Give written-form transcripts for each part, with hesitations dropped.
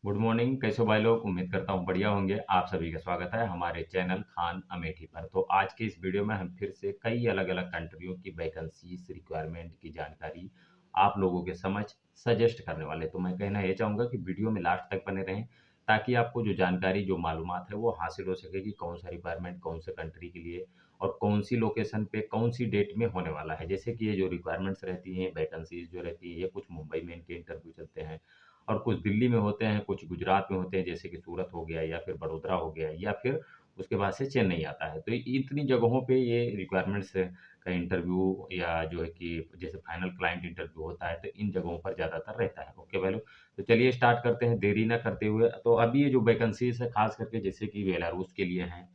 Good morning, कैसे हो भाई लोग। उम्मीद करता हूँ बढ़िया होंगे। आप सभी का स्वागत है हमारे चैनल खान अमेठी पर। तो आज के इस वीडियो में हम फिर से कई अलग अलग कंट्रियों की वैकेंसीज रिक्वायरमेंट की जानकारी आप लोगों के समझ सजेस्ट करने वाले। तो मैं कहना ये चाहूँगा कि वीडियो में लास्ट तक बने रहें, ताकि आपको जो जानकारी जो मालूमात है वो हासिल हो सके कि कौन सा रिक्वायरमेंट कौन से कंट्री के लिए और कौन सी लोकेशन पे कौन सी डेट में होने वाला है। जैसे कि ये जो रिक्वायरमेंट्स रहती हैं, वैकेंसीज जो रहती हैं, ये कुछ मुंबई में इनके इंटरव्यू चलते हैं और कुछ दिल्ली में होते हैं, कुछ गुजरात में होते हैं, जैसे कि सूरत हो गया या फिर बड़ोदरा हो गया या फिर उसके बाद से चेन्नई आता है। तो इतनी जगहों पे ये रिक्वायरमेंट्स का इंटरव्यू या जो है कि जैसे फाइनल क्लाइंट इंटरव्यू होता है, तो इन जगहों पर ज़्यादातर रहता है। ओके भाई लोग, तो चलिए स्टार्ट करते हैं देरी ना करते हुए। तो अभी ये जो वैकेंसीज़ है, खास करके जैसे कि बेलारूस के लिए हैं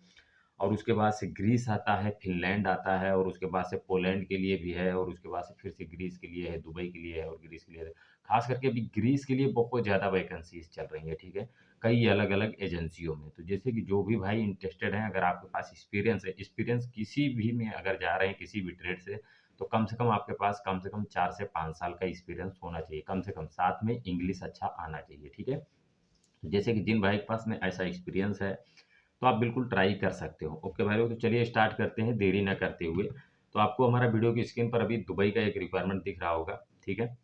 और उसके बाद से ग्रीस आता है, फ़िनलैंड आता है और उसके बाद से पोलैंड के लिए भी है और उसके बाद से फिर से ग्रीस के लिए है, दुबई के लिए है और ग्रीस के लिए है। ख़ास करके अभी ग्रीस के लिए बहुत ज़्यादा वैकेंसीज़ चल रही हैं, ठीक है? कई अलग-अलग एजेंसियों में। तो जैसे कि जो भी भाई इंटरेस्टेड हैं, अगर आपके पास एक्सपीरियंस है, एक्सपीरियंस किसी भी में अगर जा रहे हैं, किसी भी ट्रेड से, तो कम से कम आपके पास कम से कम 4 से 5 साल का एक्सपीरियंस होना चाहिए, कम से कम। साथ में इंग्लिश अच्छा आना चाहिए, ठीक है? तो जैसे कि जिन भाई के पास में ऐसा एक्सपीरियंस है, तो आप बिल्कुल ट्राई कर सकते हो। ओके भाई लोग, तो चलिए स्टार्ट करते हैं देरी ना करते हुए। तो आपको हमारा वीडियो की स्क्रीन पर अभी दुबई का एक रिक्वायरमेंट दिख रहा होगा, ठीक है?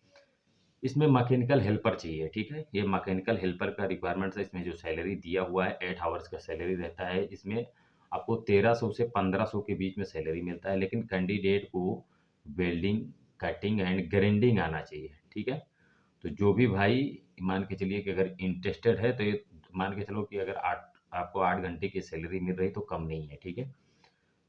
इसमें मैकेनिकल हेल्पर चाहिए, ठीक है? ये मैकेनिकल हेल्पर का रिक्वायरमेंट है। इसमें जो सैलरी दिया हुआ है 8 आवर्स का सैलरी रहता है। इसमें आपको 1300 से 1500 के बीच में सैलरी मिलता है, लेकिन कैंडिडेट को वेल्डिंग, कटिंग एंड ग्राइंडिंग आना चाहिए, ठीक है? तो जो भी भाई मान के चलिए कि अगर इंटरेस्टेड है, तो ये मान के चलो कि अगर 8 आपको 8 घंटे की सैलरी मिल रही तो कम नहीं है, ठीक है?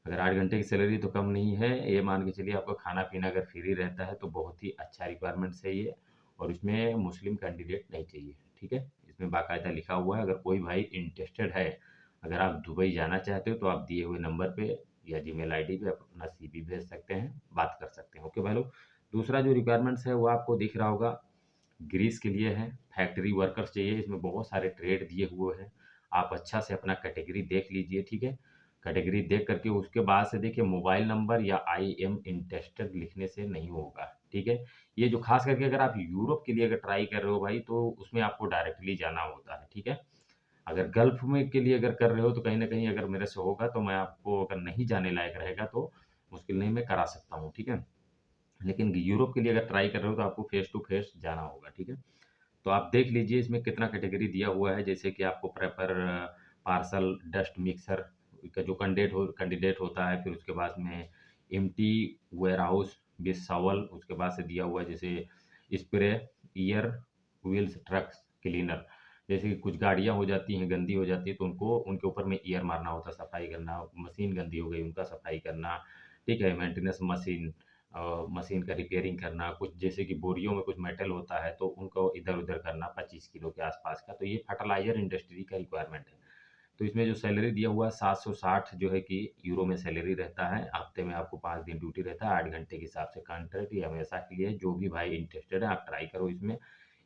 अगर 8 घंटे की सैलरी तो कम नहीं है, ये मान के चलिए आपका खाना-पीना अगर फ्री रहता है तो बहुत ही अच्छा रिक्वायरमेंट्स है ये। और इसमें मुस्लिम कैंडिडेट नहीं चाहिए, ठीक है? इसमें बाकायदा लिखा हुआ है, अगर कोई भाई इंटरेस्टेड है, अगर आप दुबई जाना चाहते हो तो आप दिए हुए नंबर पे या जीमेल आईडी पे अपना सीवी भेज सकते हैं, बात कर सकते हैं। ओके भाई लोग? दूसरा जो रिक्वायरमेंट्स है वो आपको दिख रहा होगा, ग्रीस के लिए है, फैक्ट्री वर्कर्स चाहिए। इसमें बहुत सारे ट्रेड दिए हुए हैं। आप अच्छा से अपना कैटेगरी देख लीजिए, ठीक है? कैटेगरी देख करके उसके बाद से देखिए, मोबाइल नंबर या आई एम इंटरेस्टेड लिखने से नहीं होगा, ठीक है? ये जो खास करके अगर आप यूरोप के लिए अगर ट्राई कर रहे हो भाई, तो उसमें आपको डायरेक्टली जाना होता है, ठीक है? अगर गल्फ में के लिए अगर कर रहे हो तो कहीं न कहीं अगर मेरे से होगा तो मैं आपको, अगर नहीं जाने लायक रहेगा तो मुश्किल नहीं, मैं करा सकता हूँ, ठीक है? लेकिन यूरोप के लिए अगर ट्राई कर रहे हो तो आपको फेस टू फेस जाना होगा, ठीक है? तो आप देख लीजिए इसमें कितना कैटेगरी दिया हुआ है। जैसे कि आपको प्रेपर, पार्सल, डस्ट मिक्सर का जो कैंडिडेट होता है, फिर उसके बाद में एम्प्टी वेयरहाउस विथ शॉवल, उसके बाद से दिया हुआ है जैसे spray year wheels trucks cleaner. जैसे कि कुछ गाड़ियाँ हो जाती हैं, गंदी हो जाती है, तो उनको उनके ऊपर में ईयर मारना होता है, सफाई करना, मशीन गंदी हो गई उनका सफाई करना, ठीक है? मेंटेनेंस मशीन, मशीन का रिपेयरिंग करना, कुछ जैसे कि बोरियों में कुछ मेटल होता है तो उनको इधर-उधर करना 25 किलो के आसपास का। तो ये फर्टिलाइज़र इंडस्ट्री का रिक्वायरमेंट है। तो इसमें जो सैलरी दिया हुआ है 760 जो है कि यूरो में सैलरी रहता है। हफ्ते में आपको 5 दिन ड्यूटी रहता है, 8 घंटे के हिसाब से कॉन्ट्रैक्ट, ये हमेशा के लिए है। जो भी भाई इंटरेस्टेड है आप ट्राई करो इसमें।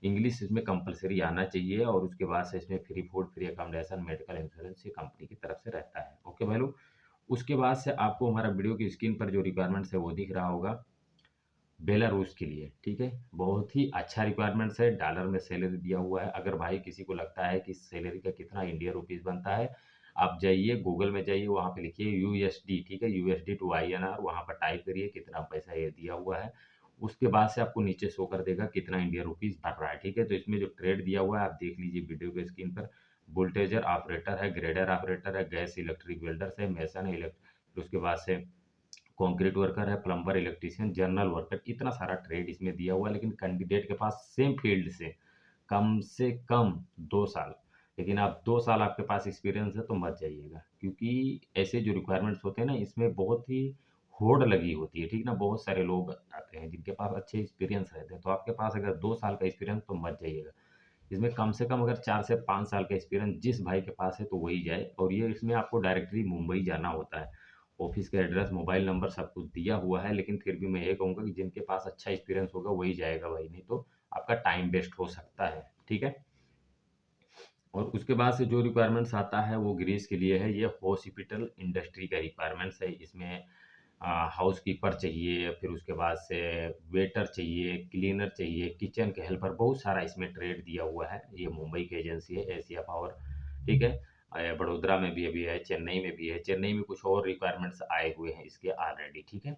इंग्लिश इसमें कंपल्सरी आना चाहिए और उसके बाद से इसमें free food, free accommodation, medical insurance ये कंपनी की तरफ से रहता है। ओके भाई लोग? उसके बाद से आपको हमारा वीडियो की स्क्रीन पर जो रिक्वायरमेंट्स है वो दिख रहा होगा, बेलारूस के लिए, ठीक है? बहुत ही अच्छा रिक्वायरमेंट्स है, डॉलर में सैलरी दिया हुआ है। अगर भाई किसी को लगता है कि सैलरी का कितना इंडियन रुपीज़ बनता है, आप जाइए गूगल में जाइए, वहाँ पे लिखिए यूएसडी, ठीक है? यूएसडी टू आईएनआर, वहाँ पर टाइप करिए कितना पैसा ये दिया हुआ है। उसके बाद से आपको नीचे शो कर देगा कितना इंडियन रुपीज़ बन रहा है, ठीक है? तो इसमें जो ट्रेड दिया हुआ है आप देख लीजिए वीडियो के स्क्रीन पर। वोल्टेजर ऑपरेटर है, ग्रेडर ऑपरेटर है, गैस इलेक्ट्रिक वेल्डर्स है, मेसन है, फिर उसके बाद से कंक्रीट वर्कर है, प्लम्बर, इलेक्ट्रीशियन, जनरल वर्कर, इतना सारा ट्रेड इसमें दिया हुआ है। लेकिन कैंडिडेट के पास सेम फील्ड से कम 2 साल, लेकिन आप 2 साल आपके पास एक्सपीरियंस है तो मत जाइएगा, क्योंकि ऐसे जो रिक्वायरमेंट्स होते हैं ना, इसमें बहुत ही होड़ लगी होती है, ठीक ना? बहुत सारे लोग आते हैं जिनके पास अच्छे एक्सपीरियंस रहते हैं, तो आपके पास अगर 2 साल का एक्सपीरियंस तो मत जाइएगा। इसमें कम से कम अगर 4 से 5 साल का एक्सपीरियंस जिस भाई के पास है तो वही जाए, और ये इसमें आपको डायरेक्टली मुंबई जाना होता है। ऑफ़िस का एड्रेस, मोबाइल नंबर सब कुछ दिया हुआ है, लेकिन फिर भी मैं ये कहूँगा कि जिनके पास अच्छा एक्सपीरियंस होगा वही जाएगा भाई, नहीं तो आपका टाइम वेस्ट हो सकता है, ठीक है? और उसके बाद से जो रिक्वायरमेंट्स आता है वो ग्रीस के लिए है, ये हॉस्पिटल इंडस्ट्री का रिक्वायरमेंट्स है। इसमें हाउसकीपर चाहिए, फिर उसके बाद से वेटर चाहिए, क्लीनर चाहिए, किचन के हेल्पर, बहुत सारा इसमें ट्रेड दिया हुआ है। ये मुंबई की एजेंसी है एशिया पावर, ठीक है। बड़ोदरा में भी अभी है, चेन्नई में भी है, चेन्नई में कुछ और रिक्वायरमेंट्स आए हुए हैं इसके ऑलरेडी, ठीक है।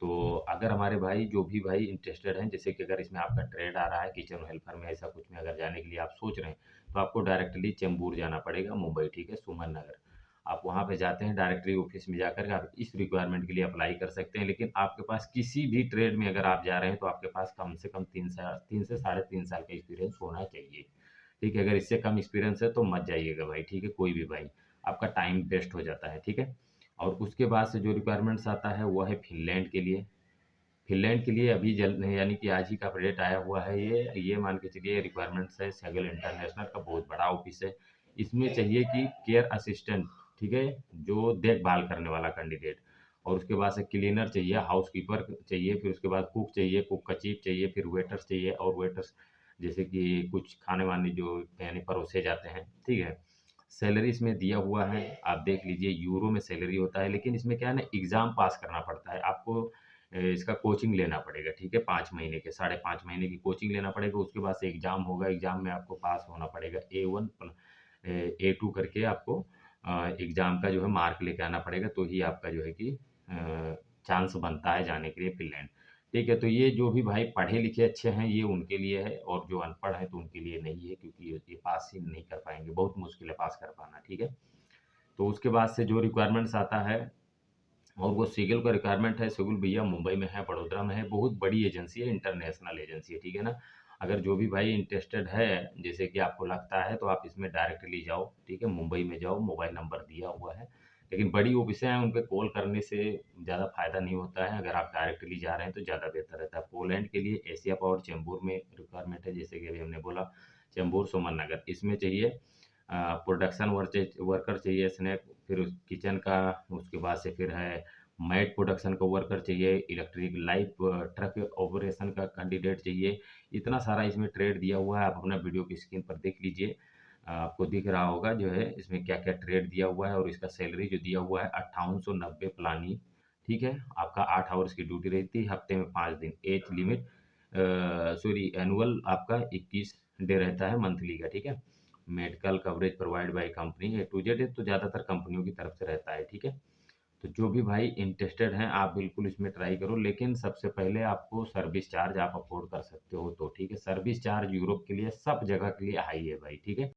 तो अगर हमारे भाई जो भी भाई इंटरेस्टेड हैं, जैसे कि अगर इसमें आपका ट्रेड आ रहा है किचन हेल्पर में, ऐसा कुछ में अगर जाने के लिए आप सोच रहे हैं, तो आपको डायरेक्टली चेंबूर जाना पड़ेगा, मुंबई, ठीक है, सुमन नगर। आप वहाँ पे जाते हैं, डायरेक्टली ऑफिस में जाकर के आप इस रिक्वायरमेंट के लिए अप्लाई कर सकते हैं। लेकिन आपके पास किसी भी ट्रेड में अगर आप जा रहे हैं, तो आपके पास कम से कम 3 से साढ़े 3 साल का एक्सपीरियंस होना चाहिए, ठीक है। अगर इससे कम एक्सपीरियंस है तो मत जाइएगा भाई, ठीक है, कोई भी भाई, आपका टाइम वेस्ट हो जाता है, ठीक है। और उसके बाद से जो रिक्वायरमेंट्स आता है वो है फिनलैंड के लिए। फिनलैंड के लिए अभी जल्द यानी कि आज ही का अपडेट आया हुआ है। ये मान के चलिए रिक्वायरमेंट्स है, सेगल इंटरनेशनल का बहुत बड़ा ऑफिस है। इसमें चाहिए कि केयर असिस्टेंट, ठीक है, जो देखभाल करने वाला कैंडिडेट। और उसके बाद से क्लीनर चाहिए, हाउसकीपर चाहिए, फिर उसके बाद कुक चाहिए, कुक का चीफ चाहिए, फिर वेटर्स चाहिए। और वेटर्स जैसे कि कुछ खाने वाने जो यानी परोसे जाते हैं, ठीक है। सैलरी इसमें दिया हुआ है, आप देख लीजिए, यूरो में सैलरी होता है। लेकिन इसमें क्या है ना, एग्ज़ाम पास करना पड़ता है आपको। इसका कोचिंग लेना पड़ेगा, ठीक है, 5 महीने के, साढ़े 5 महीने की कोचिंग लेना पड़ेगा। उसके बाद से एग्ज़ाम होगा, एग्ज़ाम में आपको पास होना पड़ेगा। A1 A2 करके आपको एग्ज़ाम का जो है मार्क लेके आना पड़ेगा, तो ही आपका जो है कि चांस बनता है जाने के लिए फ़िनलैंड, ठीक है। तो ये जो भी भाई पढ़े-लिखे अच्छे हैं, ये उनके लिए है, और जो अनपढ़ हैं, तो उनके लिए नहीं है, क्योंकि ये पास ही नहीं कर पाएँगे, बहुत मुश्किल है पास कर पाना, ठीक है। तो उसके बाद से जो रिक्वायरमेंट्स आता है, और वो सिगिल का रिक्वायरमेंट है। सिगिल भैया मुंबई में है, बड़ोदरा में है, बहुत बड़ी एजेंसी है, इंटरनेशनल एजेंसी है, ठीक है ना। अगर जो भी भाई इंटरेस्टेड है, जैसे कि आपको लगता है, तो आप इसमें डायरेक्टली जाओ, ठीक है, मुंबई में जाओ, मोबाइल नंबर दिया हुआ है। लेकिन बड़ी ऑफिसें हैं, उन पे कॉल करने से ज़्यादा फ़ायदा नहीं होता है। अगर आप डायरेक्टली जा रहे हैं तो ज़्यादा बेहतर रहता है। पोलैंड के लिए एशिया पावर चेंबूर में रिक्वायरमेंट है, जैसे कि अभी हमने बोला, चेंबूर सुमन नगर, इसमें चाहिए प्रोडक्शन वर्कर चाहिए, स्नैक, फिर किचन का। उसके बाद से फिर है मैट प्रोडक्शन का वर्कर चाहिए, इलेक्ट्रिक लाइट ट्रक ऑपरेशन का कैंडिडेट चाहिए। इतना सारा इसमें ट्रेड दिया हुआ है, आप अपना वीडियो की स्क्रीन पर देख लीजिए। आपको दिख रहा होगा जो है इसमें क्या-क्या ट्रेड दिया हुआ है, और इसका सैलरी जो दिया हुआ है 5890 प्लानी, ठीक है। आपका 8 आवर्स की ड्यूटी रहती है, हफ्ते में 5 दिन। एज लिमिट सॉरी एनुअल आपका 21 डे रहता है मंथली का, ठीक है। Medical coverage provide by company, A to Z है, तो ज़्यादातर कंपनियों की तरफ से रहता है, ठीक है। तो जो भी भाई इंटरेस्टेड हैं, आप बिल्कुल इसमें ट्राई करो। लेकिन सबसे पहले आपको सर्विस चार्ज आप अफ़ोर्ड कर सकते हो तो, ठीक है। सर्विस चार्ज यूरोप के लिए सब जगह के लिए हाई है भाई, ठीक है।